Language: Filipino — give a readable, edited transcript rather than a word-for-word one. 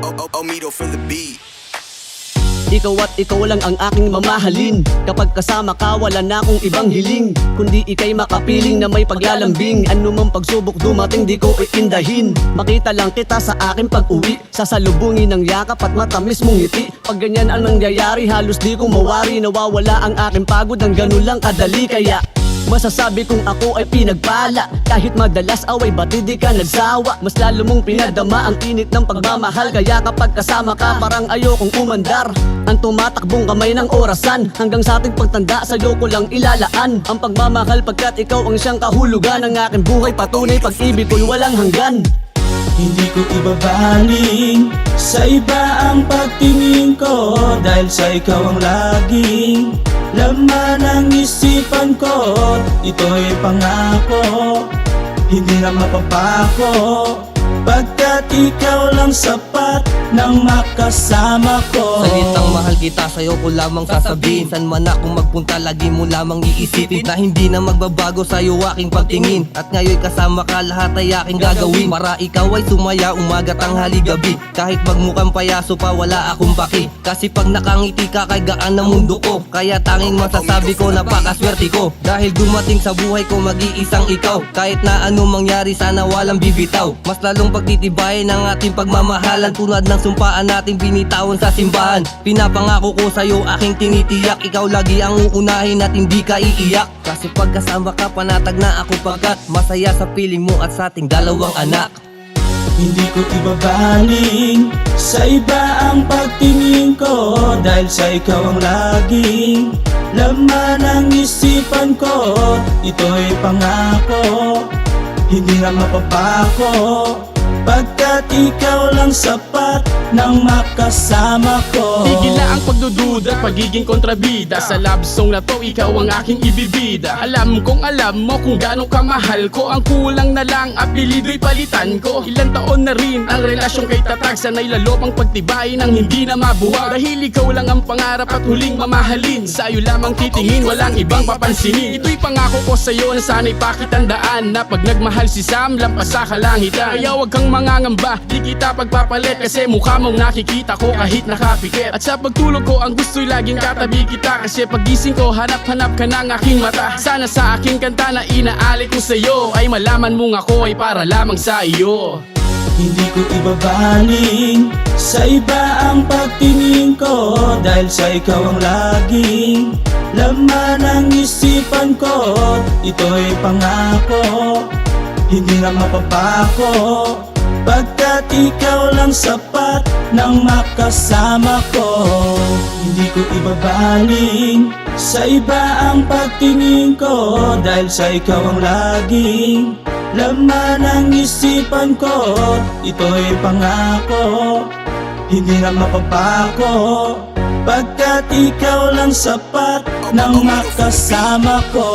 Omido for the beat. Ikaw at ikaw lang ang aking mamahalin. Kapag kasama ka, wala na akong ibang hiling, kundi ika'y makapiling na may paglalambing. Ano mang pagsubok dumating, di ko iindahin. Makita lang kita sa aking pag-uwi, sasalubungin ng yakap at matamis mong ngiti. Pag ganyan ang nangyayari, halos di ko mawari. Nawawala ang aking pagod ng ganun lang kadali. Kaya masasabi kong ako ay pinagpala. Kahit madalas away, ba't di ka nagsawa? Mas lalo mong pinadama ang init ng pagmamahal. Kaya kapag kasama ka, parang ayokong umandar. Ang tumatakbong kamay ng orasan, hanggang sa ating pagtanda, sa'yo ko lang ilalaan ang pagmamahal, pagkat ikaw ang siyang kahulugan ng aking buhay. Patunay pag-ibig ko'y walang hanggan. Hindi ko ibabaling sa iba ang pagtingin ko, dahil sa ikaw ang laging laman ng isipan ko. Ito'y pangako, hindi na mapapako, pagkat ikaw lang sapat nang makasama ko. Salitang mahal kita, sa'yo ko lamang sasabihin. San man akong magpunta, lagi mo lamang iisipin na hindi na magbabago sa'yo aking pagtingin. At ngayon kasama ka, lahat ay aking gagawin para ikaw ay sumaya, umaga, tanghali, gabi. Kahit magmukhang payaso pa, wala akong paki, kasi pag nakangiti ka, kay gaan ng mundo ko. Kaya tanging masasabi ko, napakaswerte ko, dahil dumating sa buhay ko mag-iisang ikaw. Kahit na anong mangyari, sana walang bibitaw. Mas lalong pagtitibayin ang ating pagmamahalan, tulad ng sumpaan nating binitawan sa simbahan. Pinapangako ko sa'yo, aking tinitiyak, ikaw lagi ang uunahin at hindi ka iiyak. Kasi pagkasama ka, panatag na ako, pagkat masaya sa piling mo at sa ating dalawang anak. Hindi ko ibabaling sa iba ang pagtingin ko, dahil sa ikaw ang laging laman ng isipan ko. Ito'y pangako, hindi na mapapako, pagkat ikaw lang sapat nang makasama ko. Tigil na ang pagdududa, pagiging kontrabida. Sa love song na to, ikaw ang aking ibibida. Alam kong alam mo kung gaano kamahal ko. Ang kulang na lang, apelido'y palitan ko. Ilang taon na rin ang relasyon kay tatag, sanay lalo pang pagtibay ng hindi na mabuwag. Dahil ikaw lang ang pangarap at huling mamahalin, sa'yo lamang titingin, walang ibang papansinin. Ito'y pangako ko sa'yo na sana'y pakitandaan, na pag nagmahal si Sam, lampas sa kalangitan. Kaya wag kang mangangamba, di kita pagpapalit, kasi mukha mong nakikita ko kahit nakapikit. At sa pagtulog ko, ang gusto'y laging katabi kita, kasi pagising ko, hanap-hanap ka ng aking mata. Sana sa aking kanta na inaalik ko sa'yo, ay malaman mong ako ay para lamang sa iyo. Hindi ko ibabaling sa iba ang pagtingin ko, dahil sa ikaw ang laging laman ng isipan ko. Ito'y pangako, hindi na mapapako, pagkat ikaw lang sapat nang makasama ko. Hindi ko ibabaling sa iba ang pagtingin ko, dahil sa ikaw ang laging laman ng isipan ko. Ito'y pangako, hindi na mapapako, pagkat ikaw lang sapat nang makasama ko.